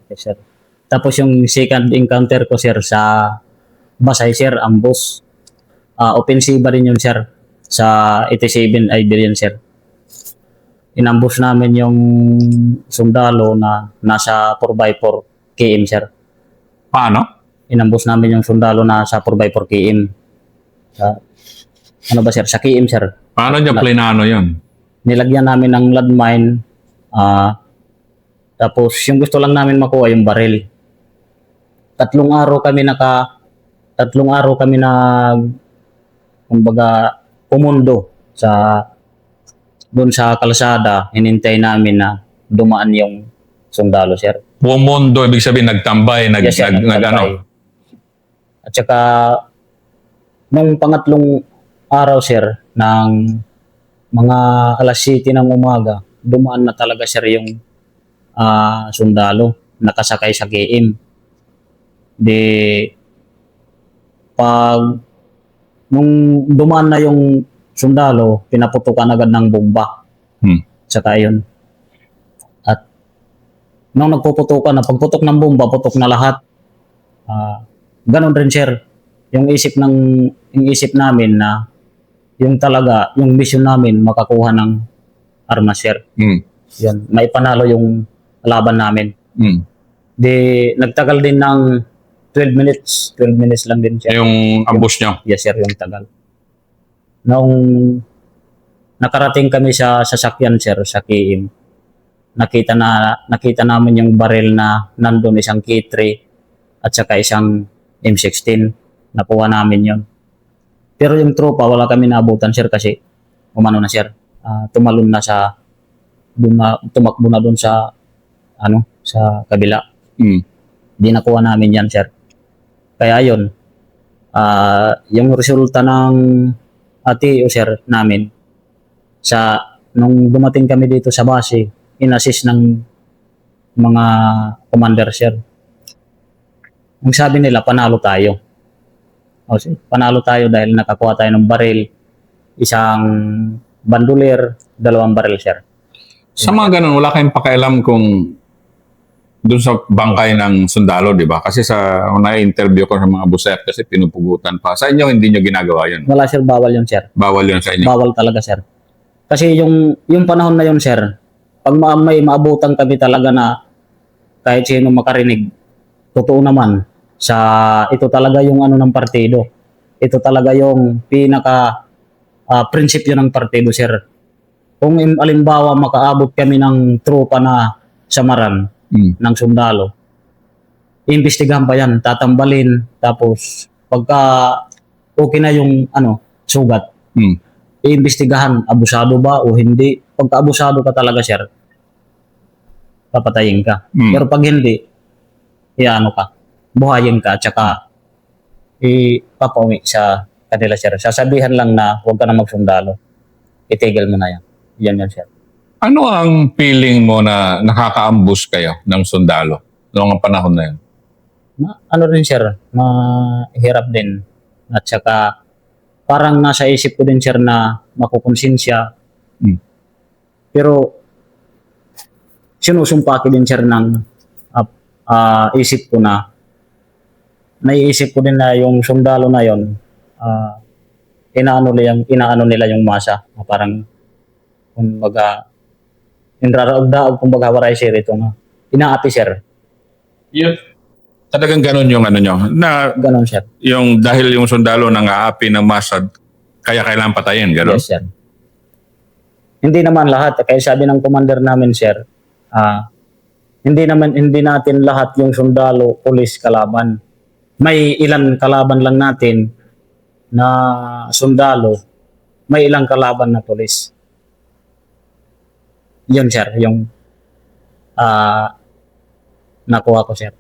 Yes, sir. Tapos yung second encounter ko, sir, sa Basay, sir, ambush. Offensive rin yun, sir, sa 87 Iberian, sir. Inambush namin yung sundalo na nasa 4x4 km, sir. Paano? Inambush namin yung sundalo na sa 4x4 km. Sa, ano ba, sir? Sa km, sir. Paano niya plinano yun? Nilagyan namin ng landmine. Tapos yung gusto lang namin makuha yung baril. Tatlong araw kami na kumbaga pumundo sa doon sa kalsada. Hinintay namin na dumaan yung sundalo, sir. Pumundo, ibig sabihin nagtambay, Yes, sir, ano? At saka nung pangatlong araw, sir, ng mga alas 7 ng umaga, dumaan na talaga, sir, yung sundalo nakasakay sa KM. Di pag nung dumaan na yung sundalo, pinaputukan agad ng bomba. Saka yun. At nung nagpuputukan na, pagputok ng bomba, putok na lahat. Ganon rin, sir. Yung isip namin na yung talaga, yung mission namin makakuha ng armas, sir. Yan, may panalo yung laban namin. Di nagtagal din ng 12 minutes lang din, sir. Yung ambush nyo? Yes, sir, yung tagal. Nung nakarating kami sa sasakyan, sir, sa KM, nakita namin yung baril na nandun, isang K3 at saka isang M16. Nakuha namin yon. Pero yung tropa, wala kami naabutan, sir, kasi umano na, sir. Tumalon na tumakbo na dun sa sa kabila. Di nakuha namin yan, sir. Kaya yun, yung resulta ng TO, sir, namin, nung dumating kami dito sa base, in-assist ng mga commander, sir. Ang sabi nila, panalo tayo. Panalo tayo dahil nakakuha tayo ng baril, isang banduler, 2 baril, sir. Sa mga ganun, wala kayong pakialam kung doon sa bangkay ng sundalo, di ba? Kasi sa na-interview ko sa mga busep kasi pinupugutan pa. Sa inyo, hindi nyo ginagawa yun? Wala, sir. Bawal yun, sir. Bawal yun sa inyo? Bawal talaga, sir. Kasi yung panahon na yun, sir, pag may maabutan kami talaga na kahit sino makarinig, totoo naman, ito talaga yung ng partido. Ito talaga yung prinsipyo ng partido, sir. Kung alimbawa makaabot kami ng tropa na samaran, ng sundalo, iimbestigahan pa yan, tatambalin, tapos pagka okay na yung sugat, iimbestigahan, abusado ba o hindi. Pagka abusado ka talaga, sir, papatayin ka. Pero pag hindi, buhayin ka, at saka ipapauwi sa kanila, sir. Sasabihan lang na huwag ka na magsundalo. Itigil mo na yan. Yan, sir. Ano ang feeling mo na nakaka-ambush kayo ng sundalo noong panahon na yun? Rin, sir, mahirap din. At saka parang nasa isip ko din, sir, na makukonsensya. Pero sinusumpaki din, sir, ng isip ko na naiisip ko din na yung sundalo na yon, inaano nila yung masa. Parang kumbaga yung raraog-daog, kumbaga waray, sir, ito na inaapi, sir. Yun. Talagang ganun yung nyo? Ganun, sir. Yung dahil yung sundalo nang aapi ng masa, kaya kailangan patayin, ganun? Yes, sir. Hindi naman lahat. Kaya sabi ng commander namin, sir, hindi natin lahat yung sundalo, pulis, kalaban. May ilan kalaban lang natin na sundalo, may ilang kalaban na pulis. Yun, sir, yung nakuha ko, sir.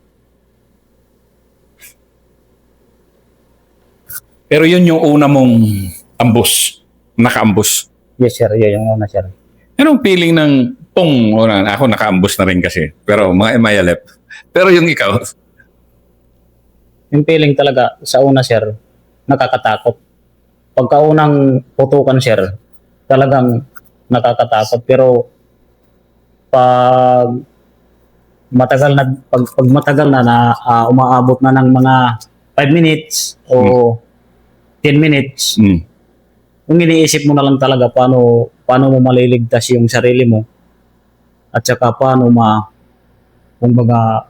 Pero yun yung una mong ambush, naka-ambush. Yes, sir, yun yung una, sir. Anong feeling ng pong? Ako naka-ambush na rin kasi, pero mga emayalep. Pero yung ikaw? Yung feeling talaga sa una, sir, nakakatakot. Pagkaunang putukan, sir, talagang nakakatakot. Pero pag matagal na, pag matagal umaabot na ng mga 5 minutes o 10 minutes, kung iniisip mo na lang talaga paano mo maliligtas yung sarili mo at saka kumbaga,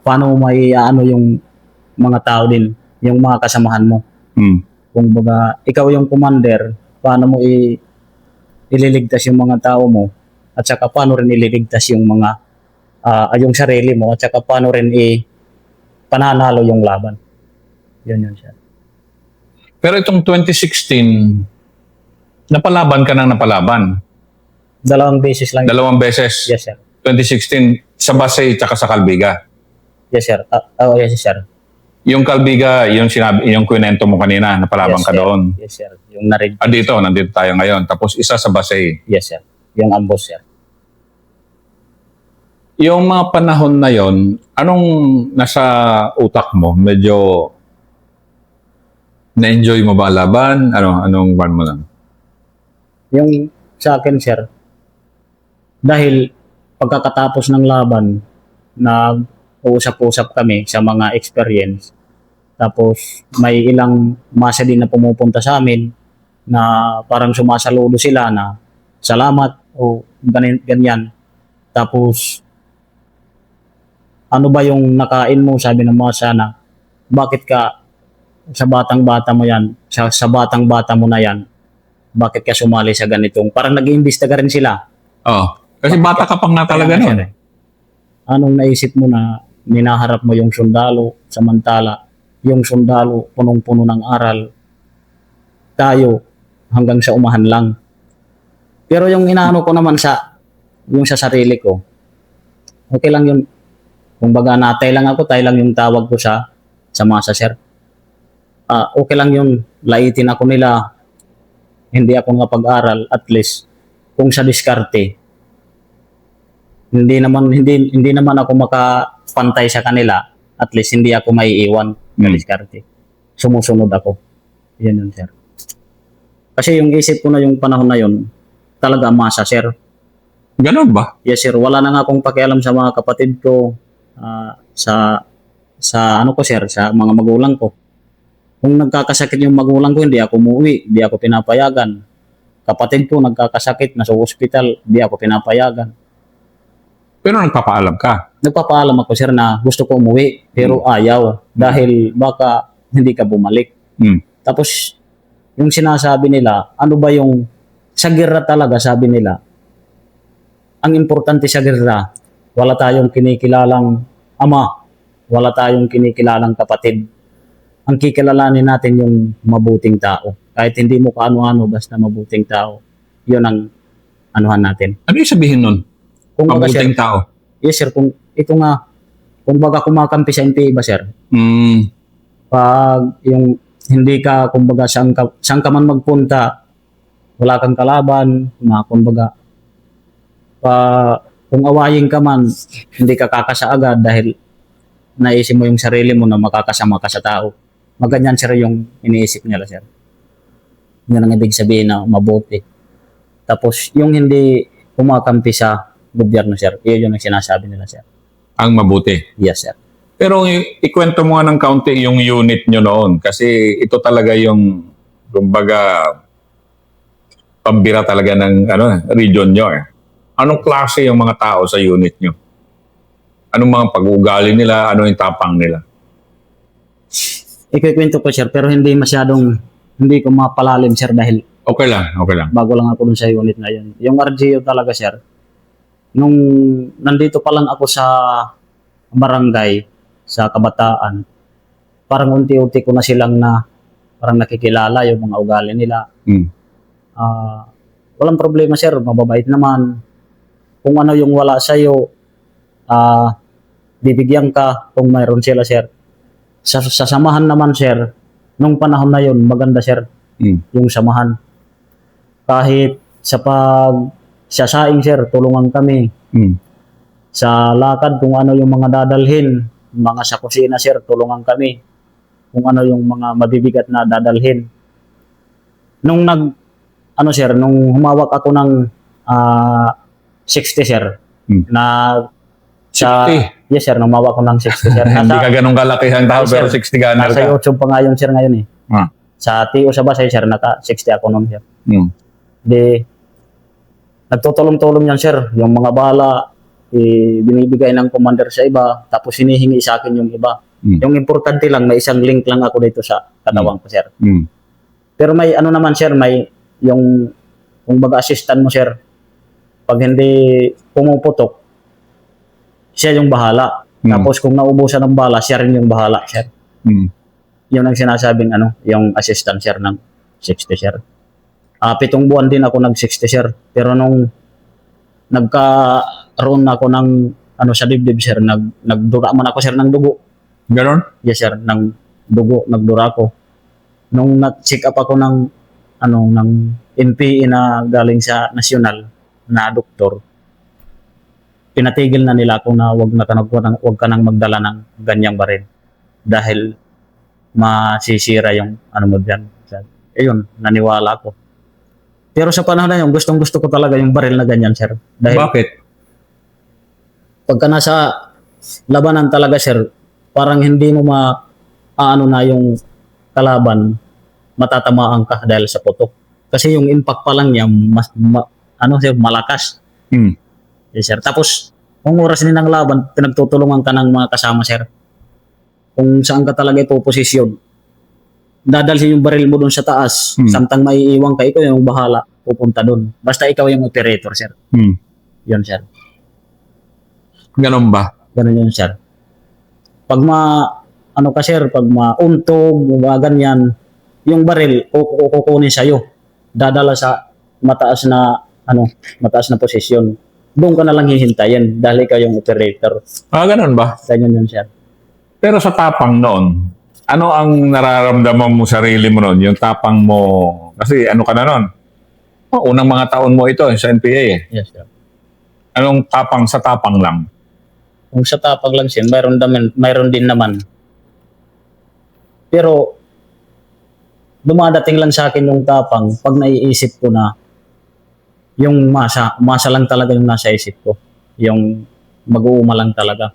paano mo maiaano yung mga tao din, yung mga kasamahan mo. Kumbaga, ikaw yung commander, paano mo ililigtas yung mga tao mo at saka paano rin ililigtas yung mga yung sarili mo at saka paano rin pananalo yung laban. Yun siya. Pero itong 2016, napalaban ka ng napalaban. 2 beses lang. 2 beses. Yes, sir. 2016, sa Basay tsaka sa Calbiga. Yes, sir. Yes, sir. Yung Calbiga, yung kwento mo kanina, napalaban Yes, ka sir. doon. Yes, sir. Yung narid. Nandito tayo ngayon. Tapos isa sa Basay. Yes, sir. Yung ambush, sir. Yung mga panahon na yon, anong nasa utak mo? Medyo na-enjoy mo ba ang laban? Anong ban mo lang? Yung sa akin, sir, dahil pagkatapos ng laban, nag-uusap-usap kami sa mga experience. Tapos may ilang masa din na pumupunta sa amin na parang sumasaludo sila na salamat o ganyan. Tapos ano ba yung nakain mo? Sabi ng masa na bakit ka sa batang-bata mo yan, sa batang-bata mo na yan, bakit ka sumali sa ganitong? Parang nag-iimbestiga rin sila. Oh, kasi bata ka pang na talaga noon. Anong naisip mo na minaharap mo yung sundalo, samantala yung sundalo punong-puno ng aral, tayo hanggang sa umahan lang. Pero yung inaano ko naman yung sa sarili ko, okay lang yun. Kung baga natay lang ako, tayo lang yung tawag ko sa masa, sir. Okay lang yun, laitin ako nila, hindi ako nga pag-aral, at least kung sa diskarte, hindi naman ako makapantay sa kanila, at least hindi ako maiiwan sa diskarte. Sumusunod ako. Yan yun, sir. Kasi yung isip ko na yung panahon na yun, talaga masa, sir. Ganun ba? Yes, sir. Wala na nga akong pakialam sa mga kapatid ko, sa ano ko, sir, sa mga magulang ko. Kung nagkakasakit yung magulang ko, hindi ako umuwi, hindi ako pinapayagan. Kapatid ko nagkakasakit, nasa ospital, hindi ako pinapayagan. Pero nagpapaalam ka. Nagpapaalam ako, sir, na gusto ko umuwi, pero ayaw dahil baka hindi ka bumalik. Tapos yung sinasabi nila, ano ba yung sa gera talaga, sabi nila, ang importante sa gera, wala tayong kinikilalang ama, wala tayong kinikilalang kapatid. Ang kikilalanin natin yung mabuting tao. Kahit hindi mo kaano-ano, basta mabuting tao. Yun ang anuhan natin. Ano yung sabihin nun? Kung baga, Mabuting sir, tao? yes, sir. Kung ito nga, kung baga kumakampi sa NPA ba, sir? Pag yung hindi ka, kumbaga, saan ka man magpunta, wala kang kalaban, na kumbaga, kung awayin ka man, hindi ka kakasa agad dahil naisip mo yung sarili mo na makakasama ka sa tao. Maganyan, sir, yung iniisip nila, sir. Yun ang ibig sabihin na mabuti. Tapos, yung hindi kumakampi sa gobyerno, sir, yun yung sinasabi nila, sir. Ang mabuti. Yes, sir. Pero ikwento mo nga ng kaunti yung unit nyo noon. Kasi ito talaga yung, kumbaga, pambira talaga ng region nyo. Anong klase yung mga tao sa unit nyo? Anong mga pag-uugali nila? Ano yung tapang nila? Ikikwento ko, sir, pero hindi ko mapalalim, sir, dahil Okay lang. bago lang ako dun sa unit na yun. Yung RGO talaga, sir, nung nandito pa lang ako sa barangay, sa kabataan, parang unti-unti ko na silang parang nakikilala yung mga ugali nila. Walang problema, sir, mababait naman. Kung ano yung wala sa'yo, bibigyan ka kung mayroon sila, sir. Sa samahan naman, sir, nung panahon na yun, maganda, sir, yung samahan. Kahit sa sasaing, sir, tulungan kami. Sa lakad, kung ano yung mga dadalhin, mga sa kusina, sir, tulungan kami. Kung ano yung mga mabibigat na dadalhin. Nung nung humawak ako ng 60, sir, na Sa, 60. yes sir, numawa ko ng 60 sir. Hindi ka ganun kalaki ang tao, Yes, pero sir. 60 gunner Nasa ka. YouTube pa nga yun sir ngayon eh. Ah. Sa TO sa Basay sir, naka 60 ako noon sir. Hmm. Di, nagtutulong-tulong yan sir. Yung mga bala, binibigay ng commander sa iba, tapos hinihingi sa akin yung iba. Hmm. Yung importante lang, may isang link lang ako dito sa katawan ko sir. Hmm. Pero may ano naman sir, may yung kung baga-assistant mo sir, pag hindi pumuputok, siya yung bahala. Tapos kung naubusan ng bala, siya rin yung bahala sir. Hmm. Yun ang sinasabing yung assistant sir ng 60 sir. 7 buwan din ako nag-60 sir. Pero nung nagkaroon ako ng sa dibdib sir, nagdura man ako sir ng dugo. Ganon? Yes sir, ng dugo, nagdura ako. Nung na-check up ako ng ng NPE na galing sa nasyonal na doktor, pinatigil na nila ako na wag ka nang magdala ng ganyang baril dahil masisira yung mo diyan. Ayun, naniwala ako. Pero sa panahon na yun, gustong-gusto ko talaga yung baril na ganyan, sir. Dahil Bakit? pagka nasa labanan talaga, sir, parang hindi mo na yung kalaban, matatamaan ka dahil sa putok. Kasi yung impact pa lang niya, sir, malakas. Hmm. Yes, sir. Tapos, kung oras din ng laban, pinagtutulungan ka ng mga kasama, sir. Kung saan ka talaga ipoposisyon, dadalhin yung baril mo doon sa taas, samtang maiiwan ka, ikaw yung bahala, pupunta doon. Basta ikaw yung operator, sir. Hmm. Yun, sir. Ganon ba? Ganun yun, sir. Pag pag mauntog, mga ganyan, yung baril, kukunin sa'yo. Dadala sa mataas na posisyon. Doon ka na lang hihintayin dahil ikaw yung operator. Ganon ba? Ganyan yun, sir. Pero sa tapang noon, ano ang nararamdaman mo sarili mo noon? Yung tapang mo, kasi ka na noon? Unang mga taon mo ito sa NPA eh. Yes, sir. Anong tapang sa tapang lang? Kung sa tapang lang siya, mayroon din naman. Pero, dumadating lang sa akin yung tapang pag naiisip ko na yung masa lang talaga yung nasa isip ko. Yung mag-uuma lang talaga.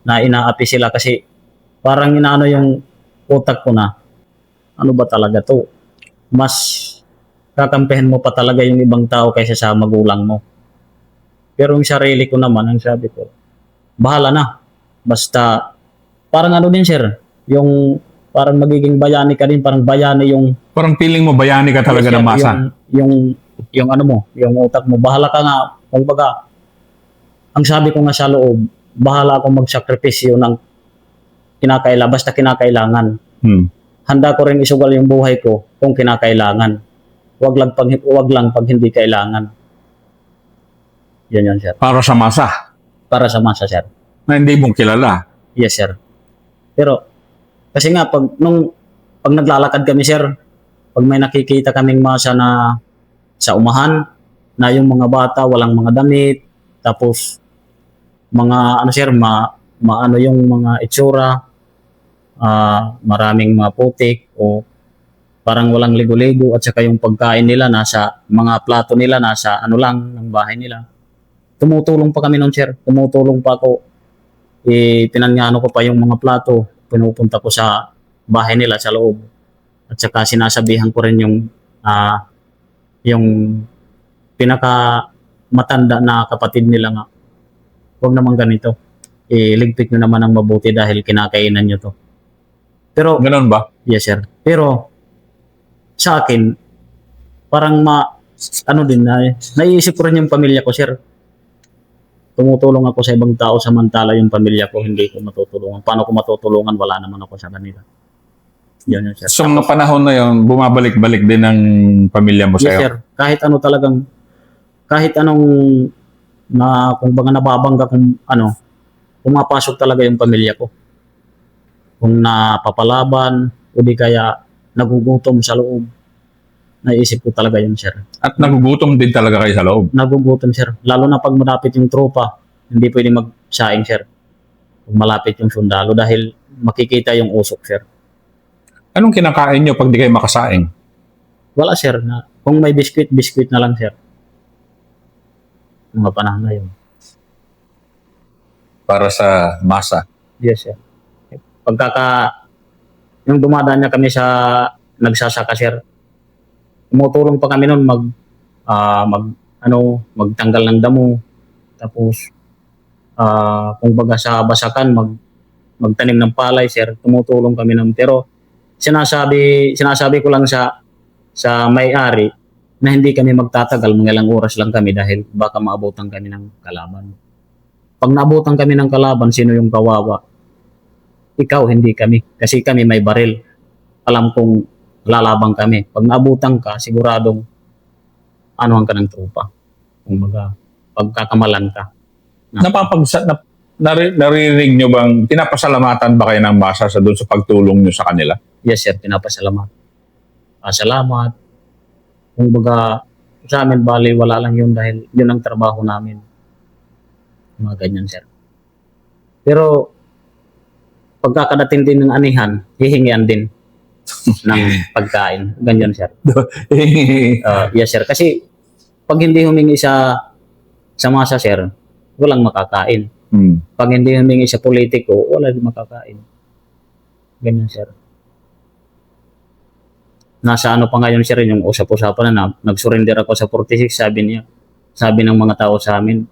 Na inaapi sila kasi parang yung utak ko na, ano ba talaga to? Mas kakampihan mo pa talaga yung ibang tao kaysa sa magulang mo. Pero yung sarili ko naman, ang sabi ko, bahala na. Basta, parang din sir, yung parang magiging bayani ka din, parang bayani yung... Parang feeling mo bayani ka talaga ng masa. Yung yung utak mo, bahala ka nga, kumbaga, ang sabi ko nga sa loob, bahala akong magsakripisyo ng basta kinakailangan. Handa ko rin isugal yung buhay ko kung kinakailangan. Wag lang pag hindi kailangan. Yun, sir. Para sa masa. Para sa masa, sir. Na hindi mong kilala. Yes, sir. Pero, kasi nga, pag naglalakad kami, sir, pag may nakikita kaming masa na sa umahan, na yung mga bata, walang mga damit, tapos, mga, sir, yung mga itsura, maraming mga putik, o parang walang ligo-ligo, at saka yung pagkain nila, nasa mga plato nila, nasa lang, ng bahay nila. Tumutulong pa kami nun, sir. Tumutulong pa ako. Pinanyano ko pa yung mga plato. Pinupunta ko sa bahay nila sa loob. At saka sinasabihan ko rin yung pinaka matanda na kapatid nila nga. Huwag naman ganito. Ligpit nyo naman ang mabuti dahil kinakainan nyo to. Pero, Ganon ba? yes, sir. Pero, sa akin, parang naiisip ko rin yung pamilya ko, sir. Tumutulong ako sa ibang tao samantala yung pamilya ko hindi ko matutulungan. Paano ko matutulungan? Wala naman ako sa kanila. Yun, sir. So, mga panahon na yun, bumabalik-balik din ng pamilya mo Yes, sa'yo? sir. Kahit anong kung baga nababangga pumapasok talaga yung pamilya ko. Kung napapalaban, o di kaya nagugutom sa loob, naisip ko talaga yun, sir. At nagugutom din talaga kayo sa loob? Nagugutom, sir. Lalo na pag malapit yung tropa, hindi pwede magsaing, sir. Pag malapit yung sundalo dahil makikita yung usok, sir. Anong kinakain nyo pag di kayo makasaing? Wala, sir. Kung may biskwit na lang, sir. Mga panahon na yun. para sa masa. Yes, sir. Yung dumadaan niya kami sa nagsasaka, sir, tumutulong pa kami noon magtanggal ng damo. Tapos, kung baga sa basakan, magtanim ng palay, sir, tumutulong kami noon. Pero, sinasabi ko lang sa may-ari na hindi kami magtatagal, mga ilang oras lang kami dahil baka maabutan kami ng kalaban. Pag naabutan kami ng kalaban, sino yung kawawa? Ikaw, hindi kami. Kasi kami may baril. Alam kong lalabang kami. Pag naabutan ka, siguradong anuhan ka ng tropa. Kung baga, pagkakamalan ka. Naririnig nyo bang, pinapasalamatan ba kayo ng masa doon sa pagtulong nyo sa kanila? Yes, sir, pinapasalamat. Salamat. Kung baga, sa amin, bali, wala lang yun dahil yun ang trabaho namin. Mga ganyan, sir. Pero, pagkakadating din ng anihan, hihingian din ng pagkain. Ganyan, sir. Yes, sir. Kasi, pag hindi humingi sa masa, sir, walang makakain. Pag hindi humingi sa politiko, wala din makakain. Ganyan, sir. Nasa ano pa ngayon, sir, yung usap-usapan na nag-surrender ako sa 46, sabi ng mga tao sa amin,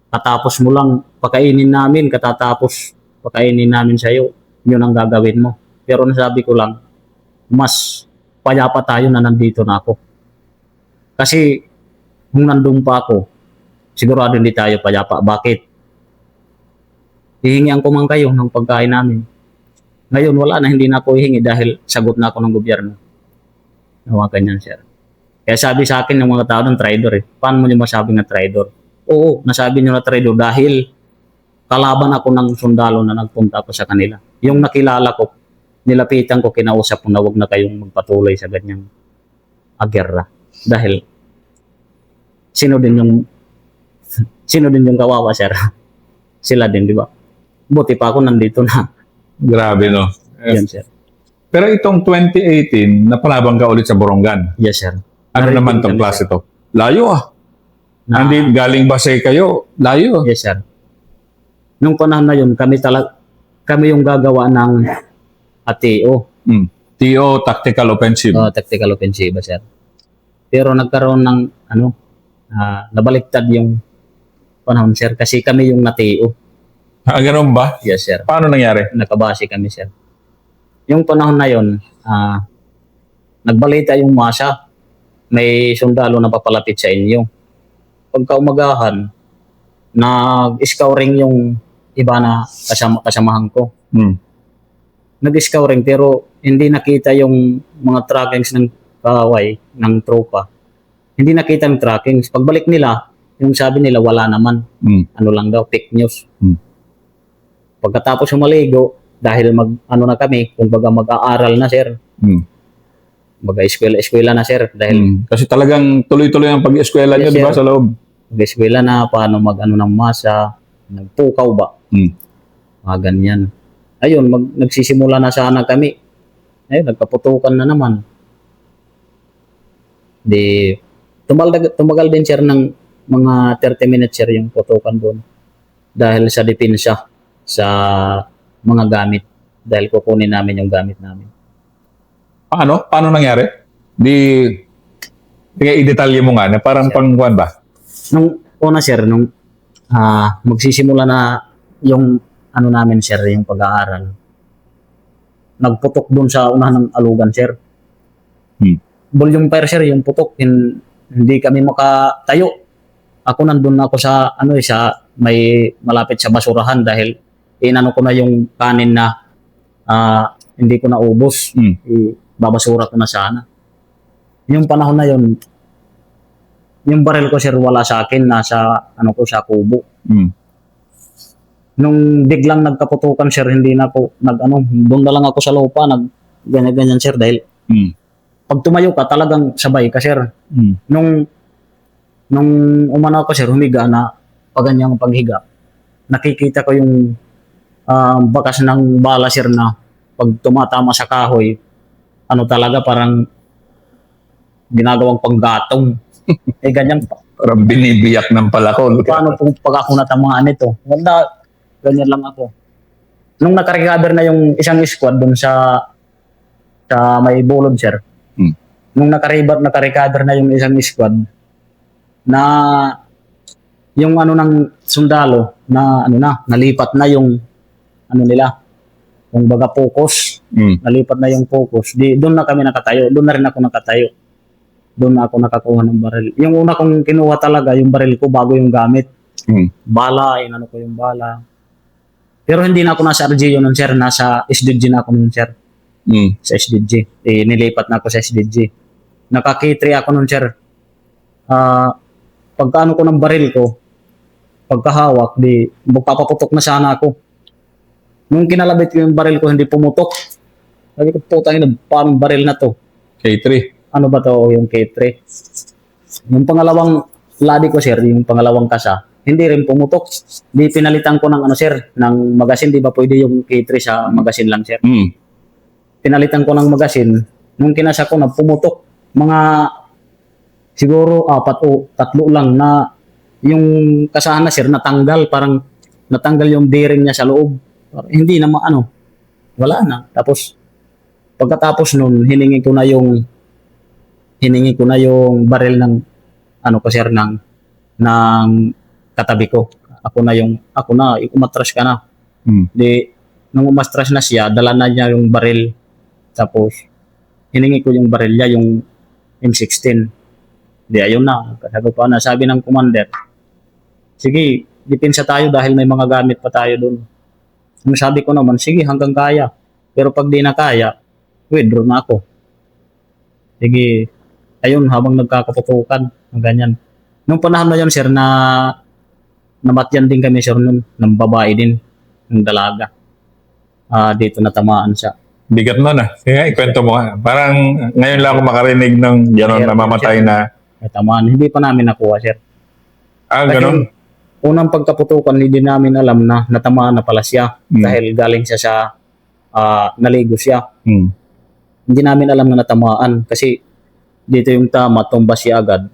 katapos mo lang pakainin namin, katatapos pakainin namin sa'yo, yun ang gagawin mo. Pero nasabi ko lang, mas payapa tayo na nandito na ako. Kasi kung nandun pa ako, sigurado hindi tayo payapa. Bakit? Hihingian ko man kayo ng pagkain namin. Ngayon, wala na, hindi na ako hihingi dahil sagot na ako ng gobyerno. Nawa ganyan, sir. Kaya sabi sa akin ng mga tao ng traidor eh. Paano mo niyo masabi na traidor? Oo, nasabi niyo na traidor dahil kalaban ako ng sundalo na nagpunta ako sa kanila. Yung nakilala ko, nilapitan ko, kinausap ko na huwag na kayong magpatuloy sa ganyang agerra. Dahil sino din yung kawawa, sir? Sila din, di ba? Buti pa ako nandito na. Grabe, no? Yan, sir. Pero itong 2018, napalabang ka ulit sa Borongan. Yes, sir. Ano naman tong klase to? Layo Hindi galing Basay kayo, layo. Yes, sir. Nung panahon na yun, kami yung gagawa ng ATO. TO, Tactical Offensive. Tactical Offensive, sir. Pero nagkaroon ng nabaliktad yung panahon, sir, kasi kami yung na-TO. Ganun ba? Yes, sir. Paano nangyari? Nakabase kami, sir. Yung panahon na yun, nagbalita yung masa, may sundalo na papalapit sa inyo. Pagkaumagahan, nag-scouring yung iba na kasamahan ko. Nag-scouring pero hindi nakita yung mga trackings ng kaway, ng tropa. Hindi nakita yung trackings. Pagbalik nila, yung sabi nila wala naman. Ano lang daw, fake news. Pagkatapos maligo, dahil na kami, kung baga mag-aaral na, sir. Mag-eskwela na, sir. Dahil Kasi talagang tuloy-tuloy ang pag-eskwela Yes, nyo, di ba, sir. sa loob? mag-eskwela na, paano ng masa, nagpukaw ba? Mga ganyan. Ayun, nagsisimula na sana kami. Ayun, nagkaputukan na naman. Di, tumagal din, sir, ng mga 30 minutes, sir, yung putukan doon. Dahil sa depensa sa mga gamit. Dahil kukunin namin yung gamit namin. Paano? Paano nangyari? I-detalye mo nga, na parang pangkuhan ba? Nung una, sir, nung magsisimula na yung namin, sir, yung pag-aaral, nagputok doon sa unahan ng alugan, sir. Volume fire, sir, yung putok, hindi kami makatayo. Ako nandun ako sa may malapit sa basurahan dahil inano ko na yung kanin na hindi ko na ubos. Babasura ko na sana. Yung panahon na yun, yung baril ko, sir, wala sa akin, nasa sa kubo. Nung biglang nagkaputukan, sir, hindi na ako doon na lang ako sa lupa, ganyan, sir, dahil pag tumayo ka, talagang sabay ka, sir. Nung umano ako, sir, humiga na paganyang paghiga, nakikita ko yung bakas ng bala, sir, na pag tumatama sa kahoy, talaga parang ginagawang panggatong. Ganyan. Parang binibiyak ng palakol. Paano pag ako natamaan nito? Wala, ganyan lang ako. Nung nakarecover na yung isang squad dun sa may bulod, sir. Nung nakarecover na yung isang squad, na yung ano ng sundalo, na ano na, nalipat na yung ano nila, yung baga focus, nalipat na yung focus. Doon na kami nakatayo, doon na rin ako nakatayo. Doon na ako nakakuha ng baril. Yung una kong kinuha talaga, yung baril ko bago yung gamit. Bala, inano ko yung bala. Pero hindi na ako nasa RGO nun, sir. Nasa SDG na ako nun, sir. Sa SDG. Nilipat na ako sa SDG. Naka-K3 ako nun, sir. Pagkaano ko ng baril ko, pagkahawak, magpapaputok na sana ako. Nung kinalabit ko yung baril ko, hindi pumutok. Sabi ko, putang ina, paano baril na to? K3. Ano ba to yung K3? Yung pangalawang ladi ko, sir, yung pangalawang kasa, hindi rin pumutok. Di pinalitan ko ng ano, sir, ng magasin. Di ba pwede yung K3 sa magasin lang, sir? Pinalitan ko ng magasin. Nung kinasa ko na pumutok, mga siguro 4 o 3 lang na yung kasahan na, sir, natanggal. Parang natanggal yung bearing niya sa loob. Hindi na ano, wala na. Tapos, pagkatapos nun, hiningi ko na yung baril ng ano ko, sir, ng katabi ko. Ako na, umatras ka na. Nung umatras na siya, dala na niya yung baril. Tapos, hiningi ko yung baril niya, yung M16. Ayun na. Sabi ng commander, sige, depensa tayo dahil may mga gamit pa tayo doon. Sabi ko naman, sige, hanggang kaya. Pero pag di na kaya, withdraw na ako. Sige, ayun, habang nagkakaputukan, ganyan. Nung panahon na yun, sir, na namatyan din kami, sir, nun, ng babae din, ng dalaga. Dito natamaan siya. Bigat nun Sige, ikwento mo. Parang ngayon lang ako makarinig ng gano'n namamatay na. Natamaan. Hindi pa namin nakuha, sir. Gano'n? Unang pagkaputukan, hindi namin alam na natamaan na pala siya. Dahil galing siya sa, naligo siya. Hindi namin alam na natamaan. Kasi dito yung tama, tumba siya agad.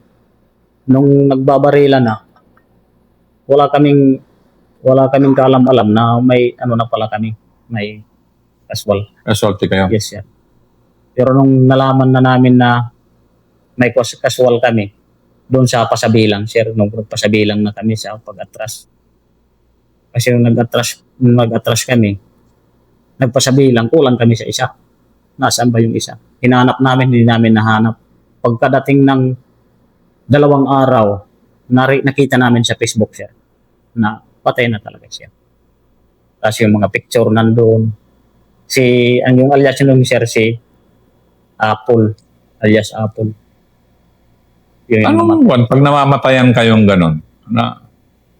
Nung nagbabarila na, wala kaming kaalam-alam na may ano na pala kami, may casual. Assaulty kayo? Yes, sir. Pero nung nalaman na namin na may casual kami, doon sa pasabilang, sir, nung pasabilang na kami sa pag-atras. Kasi nung nag-atras kami, nagpasabilang, kulang kami sa isa. Nasaan ba yung isa? Hinanap namin, hindi namin nahanap. Pagkadating ng 2 araw, nakita namin sa Facebook, sir, na patay na talaga siya. Tapos yung mga picture nandoon. Yung alias nung sir, si Apple, alias Apple. Anong buwan? Pag namamatayan kayong gano'n,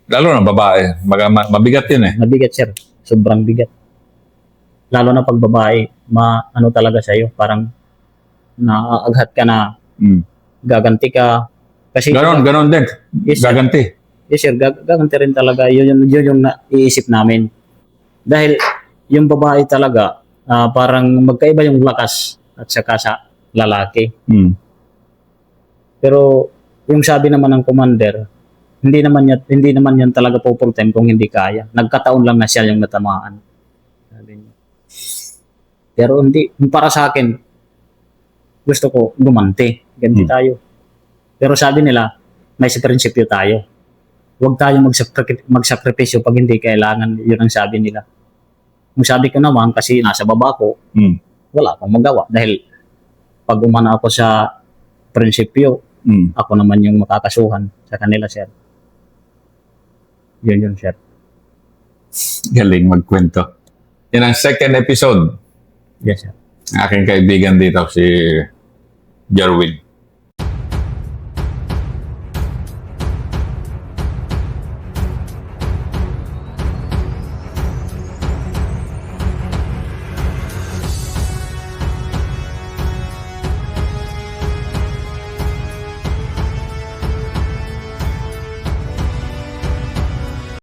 lalo na babae, mabigat yun Mabigat, sir. Sobrang bigat. Lalo na pag babae, ano talaga sa'yo, parang naaaghat ka na, gaganti ka. Kasi ganon din. Yes, gaganti. Yes, sir. Gaganti rin talaga. Yun yung naiisip namin. Dahil yung babae talaga, parang magkaiba yung lakas at saka sa lalaki. Pero yung sabi naman ng commander, hindi naman yan talaga po full time kung hindi kaya. Nagkataon lang na siya yung natamaan. Sabi niya. Pero hindi, para sa akin, gusto ko gumanti. Ganti tayo. Pero sabi nila, may prinsipyo tayo. Huwag tayo magsakripisyo pag hindi kailangan. Yun ang sabi nila. Yung sabi ko naman, kasi nasa baba ko, wala akong magawa. Dahil pag umana ako sa prinsipyo, ako naman yung makakasuhan sa kanila, sir. Yun, sir. Galing magkwento. Yan ang second episode. Yes, sir. Aking kaibigan dito, si Jerwin.